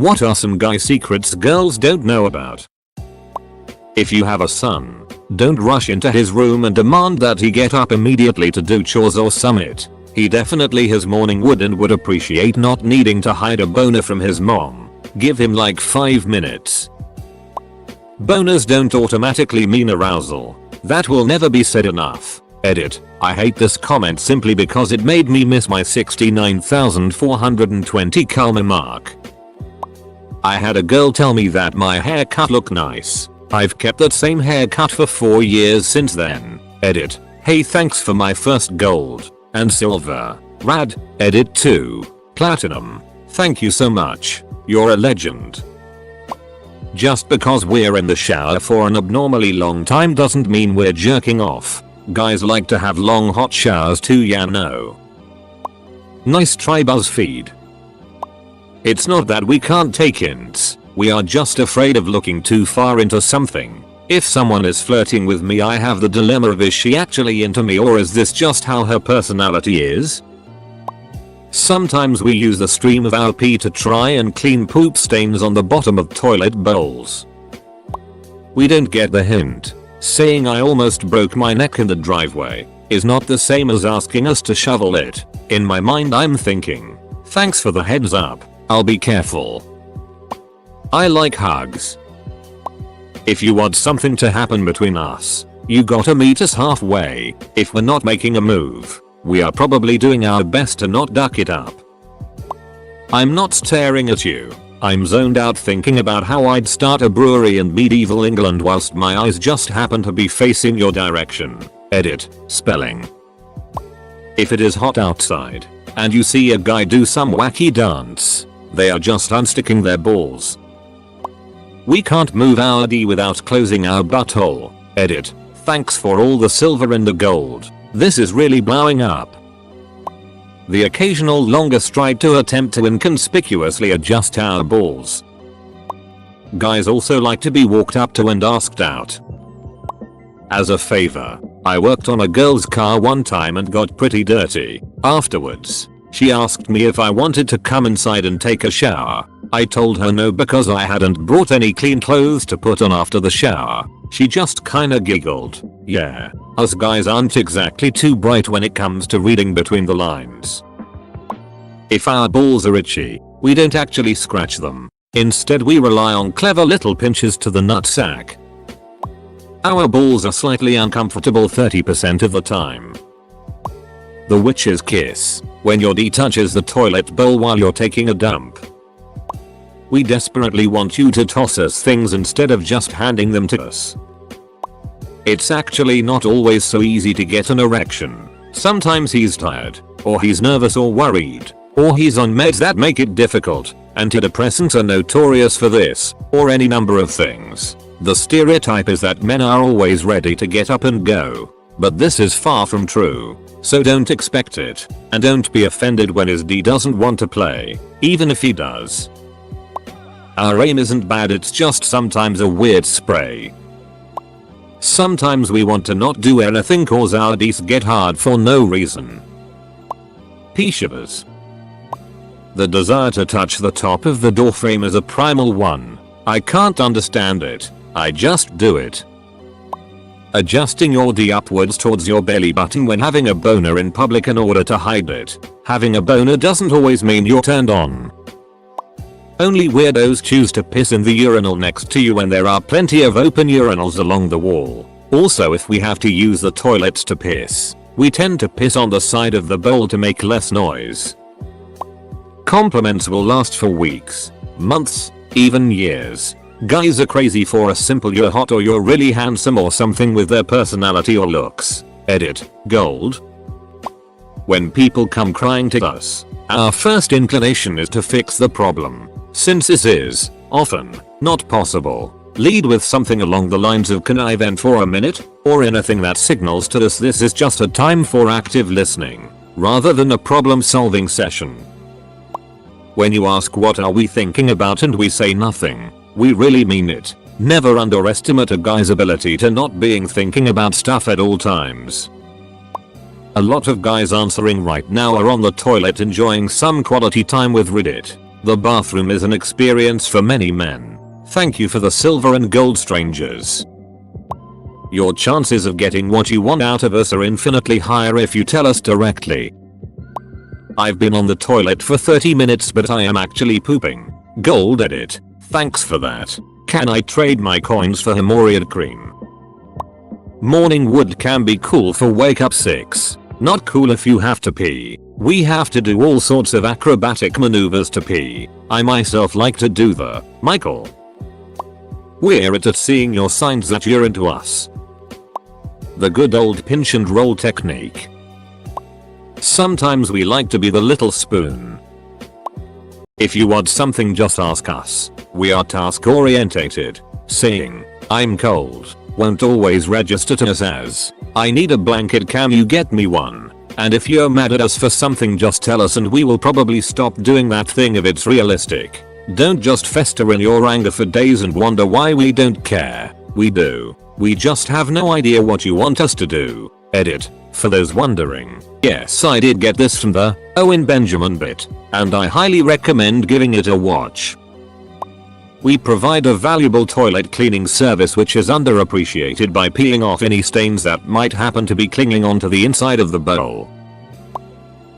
What are some guy secrets girls don't know about? If you have a son, don't rush into his room and demand that he get up immediately to do chores or summit. He definitely has morning wood and would appreciate not needing to hide a boner from his mom. Give him like 5 minutes. Boners don't automatically mean arousal. That will never be said enough. Edit. I hate this comment simply because it made me miss my 69,420 karma mark. I had a girl tell me that my haircut looked nice. I've kept that same haircut for 4 years since then. Edit. Hey, thanks for my first gold and silver. Rad. Edit 2. Platinum. Thank you so much. You're a legend. Just because we're in the shower for an abnormally long time doesn't mean we're jerking off. Guys like to have long hot showers too, ya know. Nice try, BuzzFeed. It's not that we can't take hints. We are just afraid of looking too far into something. If someone is flirting with me, I have the dilemma of, is she actually into me or is this just how her personality is? Sometimes we use the stream of our pee to try and clean poop stains on the bottom of toilet bowls. We don't get the hint. Saying I almost broke my neck in the driveway is not the same as asking us to shovel it. In my mind I'm thinking, thanks for the heads up, I'll be careful. I like hugs. If you want something to happen between us, you gotta meet us halfway. If we're not making a move, we are probably doing our best to not duck it up. I'm not staring at you. I'm zoned out thinking about how I'd start a brewery in medieval England whilst my eyes just happen to be facing your direction. Edit. Spelling. If it is hot outside and you see a guy do some wacky dance, they are just unsticking their balls. We can't move our D without closing our butthole. Edit. Thanks for all the silver and the gold. This is really blowing up. The occasional longer stride to attempt to inconspicuously adjust our balls. Guys also like to be walked up to and asked out. As a favor, I worked on a girl's car one time and got pretty dirty. Afterwards, she asked me if I wanted to come inside and take a shower. I told her no because I hadn't brought any clean clothes to put on after the shower. She just kinda giggled. Yeah, us guys aren't exactly too bright when it comes to reading between the lines. If our balls are itchy, we don't actually scratch them. Instead we rely on clever little pinches to the nutsack. Our balls are slightly uncomfortable 30% of the time. The witch's kiss. When your D touches the toilet bowl while you're taking a dump. We desperately want you to toss us things instead of just handing them to us. It's actually not always so easy to get an erection. Sometimes he's tired, or he's nervous or worried, or he's on meds that make it difficult. Antidepressants are notorious for this, or any number of things. The stereotype is that men are always ready to get up and go. But this is far from true. So don't expect it, and don't be offended when his D doesn't want to play, even if he does. Our aim isn't bad, it's just sometimes a weird spray. Sometimes we want to not do anything cause our Ds get hard for no reason. Pee shivers. The desire to touch the top of the door frame is a primal one. I can't understand it. I just do it. Adjusting your D upwards towards your belly button when having a boner in public in order to hide it. Having a boner doesn't always mean you're turned on. Only weirdos choose to piss in the urinal next to you when there are plenty of open urinals along the wall. Also, if we have to use the toilets to piss, we tend to piss on the side of the bowl to make less noise. Compliments will last for weeks, months, even years. Guys are crazy for a simple "you're hot" or "you're really handsome" or something with their personality or looks. Edit. Gold. When people come crying to us, our first inclination is to fix the problem. Since this is, often, not possible, lead with something along the lines of "can I vent for a minute?" or anything that signals to us this is just a time for active listening, rather than a problem-solving session. When you ask what are we thinking about and we say nothing, we really mean it. Never underestimate a guy's ability to not being thinking about stuff at all times. A lot of guys answering right now are on the toilet enjoying some quality time with Reddit. The bathroom is an experience for many men. Thank you for the silver and gold strangers. Your chances of getting what you want out of us are infinitely higher if you tell us directly. I've been on the toilet for 30 minutes but I am actually pooping. Gold edit. Thanks for that. Can I trade my coins for hemorrhoid cream? Morning wood can be cool for wake up 6. Not cool if you have to pee. We have to do all sorts of acrobatic maneuvers to pee. I myself like to do the Michael. We're at seeing your signs that you're into us. The good old pinch and roll technique. Sometimes we like to be the little spoon. If you want something just ask us. We are task orientated. Saying, I'm cold, won't always register to us as, I need a blanket, can you get me one? And if you're mad at us for something just tell us and we will probably stop doing that thing if it's realistic. Don't just fester in your anger for days and wonder why we don't care. We do. We just have no idea what you want us to do. Edit. For those wondering, yes, I did get this from the Owen Benjamin bit, and I highly recommend giving it a watch. We provide a valuable toilet cleaning service which is underappreciated by peeling off any stains that might happen to be clinging onto the inside of the bowl.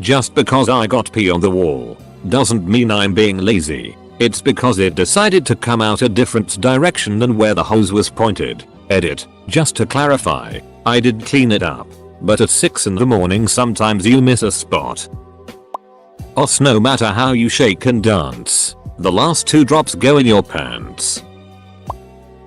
Just because I got pee on the wall doesn't mean I'm being lazy. It's because it decided to come out a different direction than where the hose was pointed. Edit. Just to clarify, I did clean it up, but at 6 in the morning sometimes you miss a spot. Os, no matter how you shake and dance, the last 2 drops go in your pants.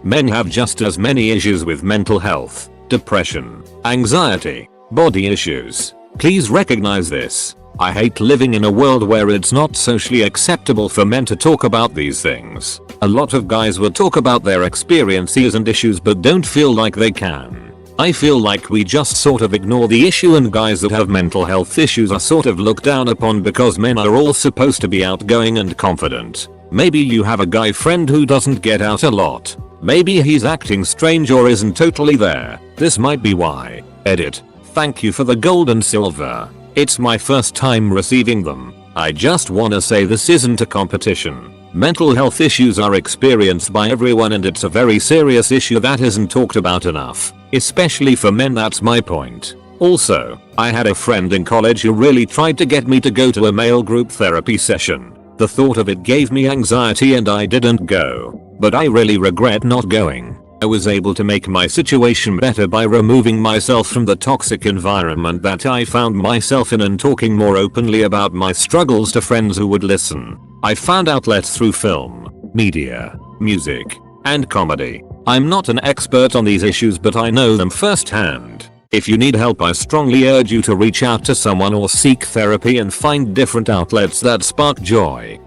Men have just as many issues with mental health, depression, anxiety, body issues. Please recognize this. I hate living in a world where it's not socially acceptable for men to talk about these things. A lot of guys will talk about their experiences and issues but don't feel like they can. I feel like we just sort of ignore the issue and guys that have mental health issues are sort of looked down upon because men are all supposed to be outgoing and confident. Maybe you have a guy friend who doesn't get out a lot. Maybe he's acting strange or isn't totally there. This might be why. Edit. Thank you for the gold and silver. It's my first time receiving them. I just wanna say this isn't a competition. Mental health issues are experienced by everyone and it's a very serious issue that isn't talked about enough. Especially for men, that's my point. Also, I had a friend in college who really tried to get me to go to a male group therapy session. The thought of it gave me anxiety and I didn't go. But I really regret not going. I was able to make my situation better by removing myself from the toxic environment that I found myself in and talking more openly about my struggles to friends who would listen. I found outlets through film, media, music, and comedy. I'm not an expert on these issues but I know them firsthand. If you need help I strongly urge you to reach out to someone or seek therapy and find different outlets that spark joy.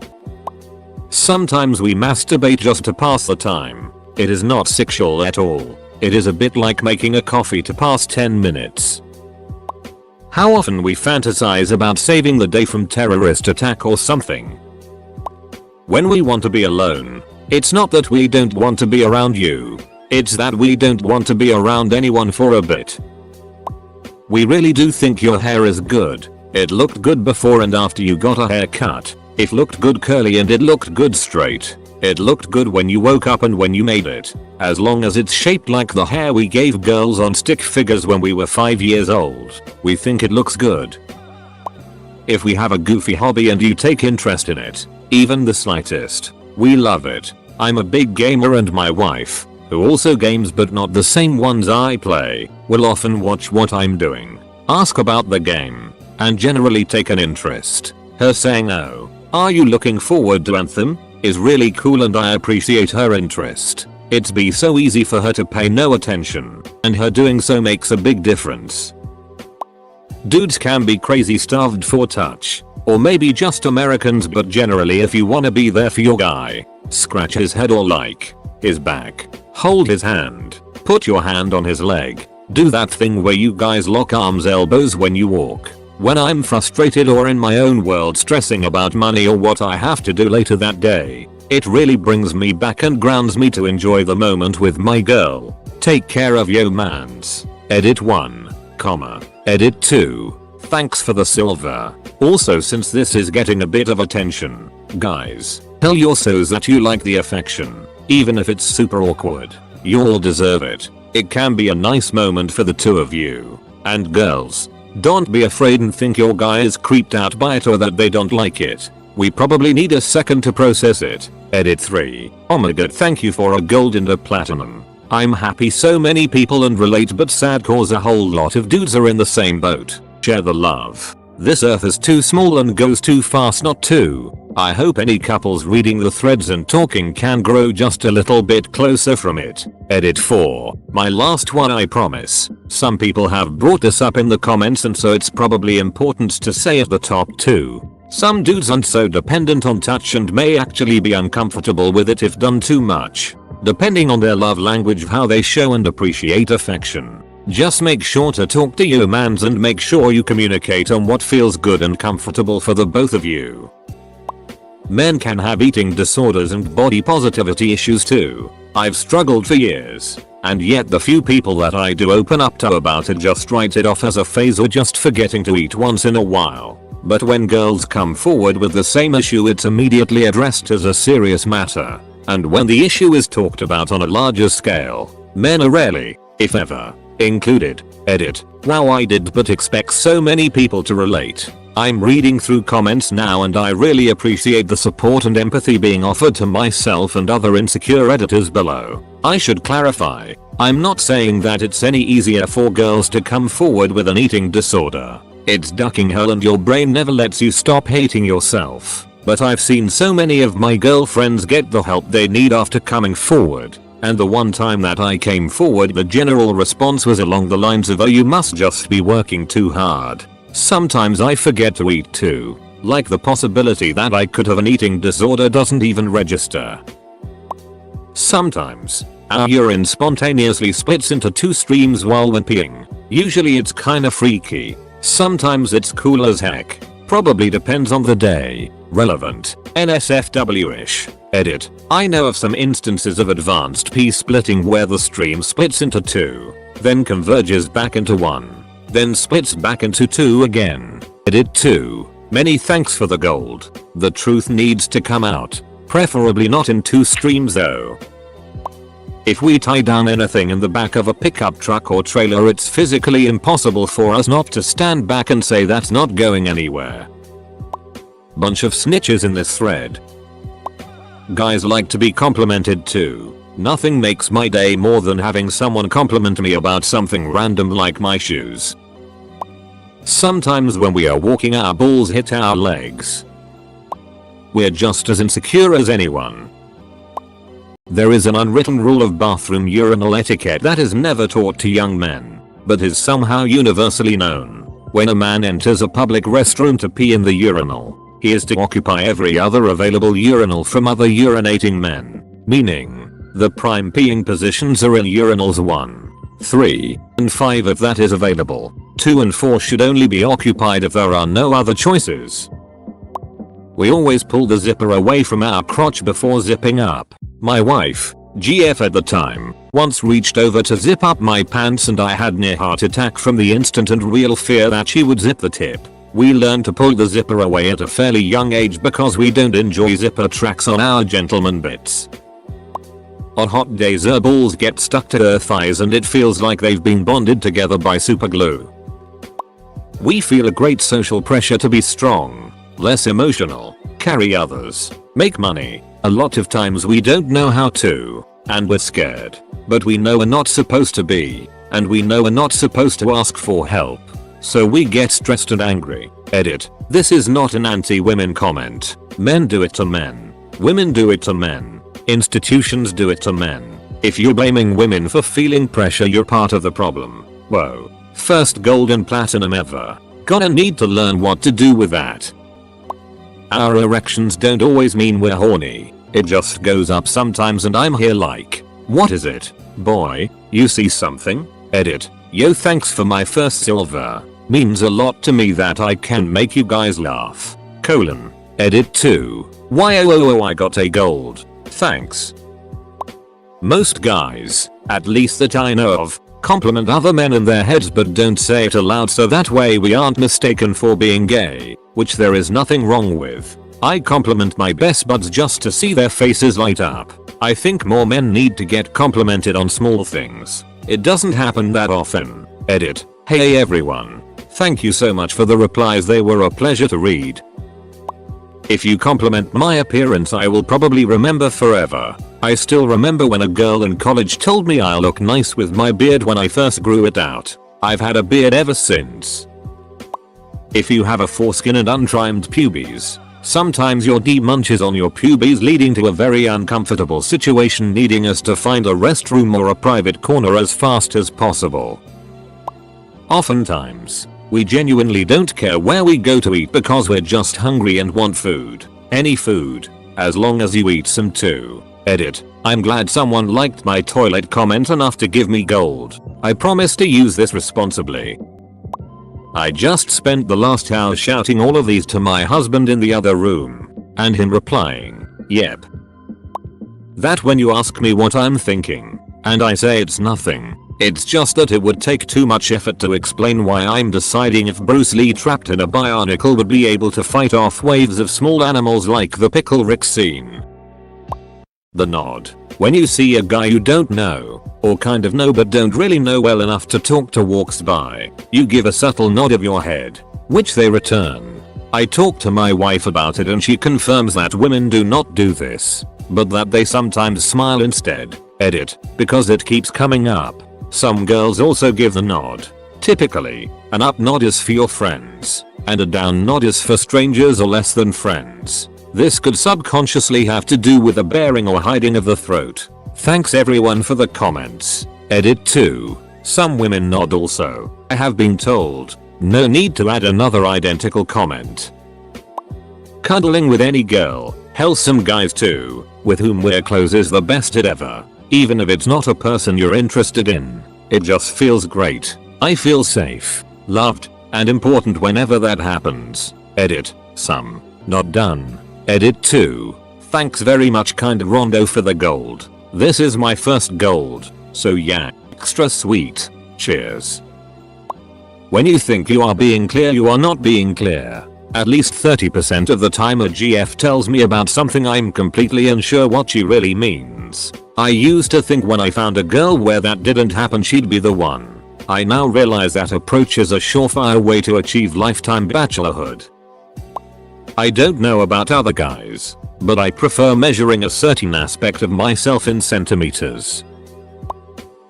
Sometimes we masturbate just to pass the time. It is not sexual at all. It is a bit like making a coffee to pass 10 minutes. How often we fantasize about saving the day from terrorist attack or something. When we want to be alone, it's not that we don't want to be around you. It's that we don't want to be around anyone for a bit. We really do think your hair is good. It looked good before and after you got a haircut. It looked good curly and it looked good straight. It looked good when you woke up and when you made it. As long as it's shaped like the hair we gave girls on stick figures when we were 5 years old, we think it looks good. If we have a goofy hobby and you take interest in it, even the slightest, we love it. I'm a big gamer and my wife, who also games but not the same ones I play, will often watch what I'm doing, ask about the game, and generally take an interest. Her saying, "Oh, are you looking forward to Anthem?" is really cool and I appreciate her interest. It's be so easy for her to pay no attention, and her doing so makes a big difference. Dudes can be crazy starved for touch, or maybe just Americans, but generally if you wanna be there for your guy, scratch his head or like his back, hold his hand, put your hand on his leg, do that thing where you guys lock arms elbows when you walk. When I'm frustrated or in my own world stressing about money or what I have to do later that day, it really brings me back and grounds me to enjoy the moment with my girl. Take care of yo mans. Edit 1, Edit 2. Thanks for the silver. Also, since this is getting a bit of attention, guys, tell your so's that you like the affection, even if it's super awkward. You all deserve it. It can be a nice moment for the two of you. And girls, don't be afraid and think your guy is creeped out by it or that they don't like it. We probably need a second to process it. Edit 3. Oh my god, thank you for a gold and a platinum. I'm happy so many people and relate, but sad cause a whole lot of dudes are in the same boat. Share the love. This earth is too small and goes too fast not to. I hope any couples reading the threads and talking can grow just a little bit closer from it. Edit 4. My last one, I promise. Some people have brought this up in the comments, and so it's probably important to say at the top too. Some dudes aren't so dependent on touch and may actually be uncomfortable with it if done too much. Depending on their love language of how they show and appreciate affection. Just make sure to talk to your mans and make sure you communicate on what feels good and comfortable for the both of you. Men can have eating disorders and body positivity issues too. I've struggled for years, and yet the few people that I do open up to about it just write it off as a phase or just forgetting to eat once in a while. But when girls come forward with the same issue, it's immediately addressed as a serious matter. And when the issue is talked about on a larger scale, men are rarely, if ever, included. Edit. Wow, I did but expect so many people to relate. I'm reading through comments now and I really appreciate the support and empathy being offered to myself and other insecure editors below. I should clarify, I'm not saying that it's any easier for girls to come forward with an eating disorder. It's ducking hell and your brain never lets you stop hating yourself. But I've seen so many of my girlfriends get the help they need after coming forward. And the one time that I came forward, the general response was along the lines of, oh, you must just be working too hard. Sometimes I forget to eat too. Like the possibility that I could have an eating disorder doesn't even register. Sometimes, our urine spontaneously splits into two streams while we're peeing. Usually it's kinda freaky. Sometimes it's cool as heck. Probably depends on the day. Relevant. NSFW-ish. Edit. I know of some instances of advanced pee splitting where the stream splits into two, then converges back into one, then splits back into two again. Edit 2. Many thanks for the gold. The truth needs to come out. Preferably not in two streams though. If we tie down anything in the back of a pickup truck or trailer, it's physically impossible for us not to stand back and say that's not going anywhere. Bunch of snitches in this thread. Guys like to be complimented too. Nothing makes my day more than having someone compliment me about something random like my shoes. Sometimes when we are walking, our balls hit our legs. We're just as insecure as anyone. There is an unwritten rule of bathroom urinal etiquette that is never taught to young men, but is somehow universally known. When a man enters a public restroom to pee in the urinal, he is to occupy every other available urinal from other urinating men, meaning the prime peeing positions are in urinals 1, 3, and 5 if that is available. 2 and 4 should only be occupied if there are no other choices. We always pull the zipper away from our crotch before zipping up. My wife, GF at the time, once reached over to zip up my pants and I had near heart attack from the instant and real fear that she would zip the tip. We learned to pull the zipper away at a fairly young age because we don't enjoy zipper tracks on our gentleman bits. On hot days our balls get stuck to her thighs and it feels like they've been bonded together by super glue. We feel a great social pressure to be strong, less emotional, carry others, make money. A lot of times we don't know how to, and we're scared. But we know we're not supposed to be, and we know we're not supposed to ask for help. So we get stressed and angry. Edit. This is not an anti-women comment. Men do it to men. Women do it to men. Institutions do it to men. If you're blaming women for feeling pressure, you're part of the problem. Whoa. First gold and platinum ever. Gonna need to learn what to do with that. Our erections don't always mean we're horny. It just goes up sometimes and I'm here like, what is it? Boy, you see something? Edit. Yo, thanks for my first silver. Means a lot to me that I can make you guys laugh. Colon. Edit 2. Why I got a gold. Thanks. Most guys, at least that I know of, Compliment other men in their heads but don't say it aloud so that way we aren't mistaken for being gay, which there is nothing wrong with. I compliment my best buds just to see their faces light up. I think more men need to get complimented on small things. It doesn't happen that often. Edit. Hey everyone. Thank you so much for the replies, they were a pleasure to read. If you compliment my appearance I will probably remember forever. I still remember when a girl in college told me I look nice with my beard when I first grew it out. I've had a beard ever since. If you have a foreskin and untrimmed pubes, sometimes your D munches on your pubes leading to a very uncomfortable situation needing us to find a restroom or a private corner as fast as possible. Oftentimes, we genuinely don't care where we go to eat because we're just hungry and want food. Any food, as long as you eat some too. Edit. I'm glad someone liked my toilet comment enough to give me gold. I promise to use this responsibly. I just spent the last hour shouting all of these to my husband in the other room, and him replying, yep. That when you ask me what I'm thinking, and I say it's nothing, it's just that it would take too much effort to explain why I'm deciding if Bruce Lee trapped in a bionicle would be able to fight off waves of small animals like the Pickle Rick scene. The nod. When you see a guy you don't know, or kind of know but don't really know well enough to talk to walks by, you give a subtle nod of your head, which they return. I talked to my wife about it and she confirms that women do not do this, but that they sometimes smile instead. Edit. Because it keeps coming up. Some girls also give the nod. Typically, an up nod is for your friends, and a down nod is for strangers or less than friends. This could subconsciously have to do with a baring or hiding of the throat. Thanks everyone for the comments. Edit 2. Some women nod also. I have been told. No need to add another identical comment. Cuddling with any girl. Hell, some guys too, with whom we're close is the best it ever. Even if it's not a person you're interested in. It just feels great. I feel safe, loved, and important whenever that happens. Edit. Some. Not done. Edit 2. Thanks very much kind Rondo for the gold. This is my first gold, so yeah, extra sweet. Cheers. When you think you are being clear you are not being clear. At least 30% of the time a GF tells me about something I'm completely unsure what she really means. I used to think when I found a girl where that didn't happen she'd be the one. I now realize that approach is a surefire way to achieve lifetime bachelorhood. I don't know about other guys, but I prefer measuring a certain aspect of myself in centimeters.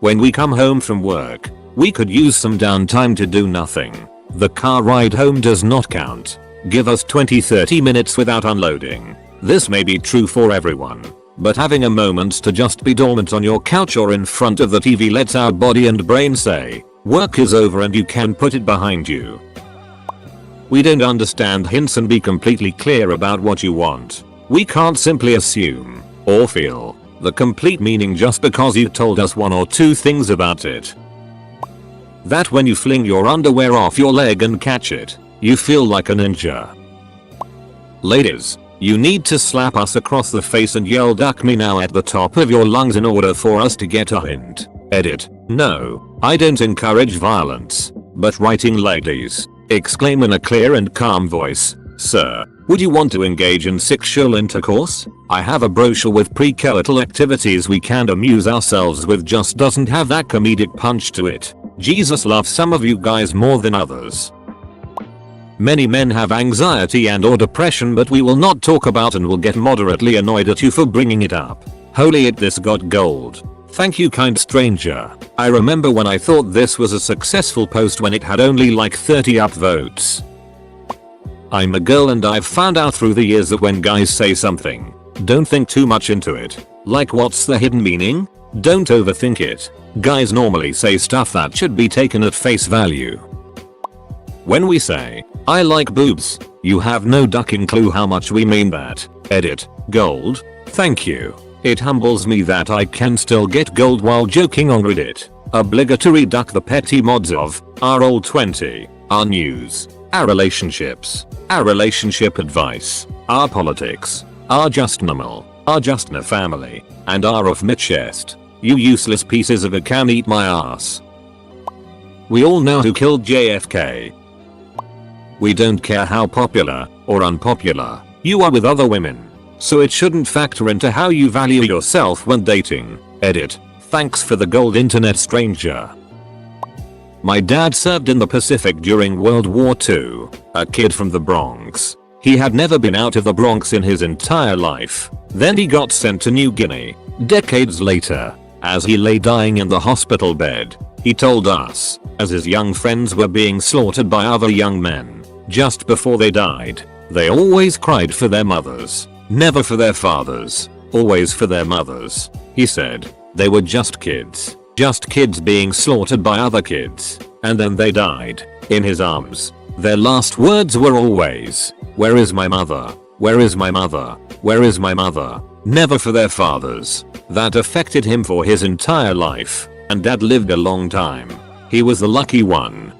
When we come home from work, we could use some downtime to do nothing. The car ride home does not count. Give us 20-30 minutes without unloading. This may be true for everyone, but having a moment to just be dormant on your couch or in front of the TV lets our body and brain say, work is over and you can put it behind you. We don't understand hints and be completely clear about what you want. We can't simply assume, or feel, the complete meaning just because you told us one or two things about it. That when you fling your underwear off your leg and catch it, you feel like a ninja. Ladies, you need to slap us across the face and yell "duck me now" at the top of your lungs in order for us to get a hint. Edit. No, I don't encourage violence, but writing ladies. Exclaim in a clear and calm voice. Sir, would you want to engage in sexual intercourse? I have a brochure with pre-coital activities we can amuse ourselves with, just doesn't have that comedic punch to it. Jesus loves some of you guys more than others. Many men have anxiety and or depression, but we will not talk about and will get moderately annoyed at you for bringing it up. Holy it, this got gold. Thank you kind stranger. I remember when I thought this was a successful post when it had only like 30 upvotes. I'm a girl and I've found out through the years that when guys say something, don't think too much into it. Like, what's the hidden meaning? Don't overthink it. Guys normally say stuff that should be taken at face value. When we say, I like boobs, you have no ducking clue how much we mean that. Edit. Gold. Thank you. It humbles me that I can still get gold while joking on Reddit. Obligatory duck the petty mods of our old 20, our news, our relationships, our relationship advice, our politics, our just normal, our just no family, and our off my chest. You useless pieces of a can eat my ass. We all know who killed JFK. We don't care how popular or unpopular you are with other women, so it shouldn't factor into how you value yourself when dating. Edit. Thanks for the gold internet stranger. My dad served in the Pacific during World War II, a kid from the Bronx. He had never been out of the Bronx in his entire life. Then he got sent to New Guinea. Decades later, as he lay dying in the hospital bed, he told us, as his young friends were being slaughtered by other young men, just before they died, they always cried for their mothers, never for their fathers, always for their mothers. He said, they were just kids being slaughtered by other kids, and then they died in his arms. Their last words were always, "Where is my mother? Where is my mother? Where is my mother?" Never for their fathers. That affected him for his entire life, and dad lived a long time. He was the lucky one.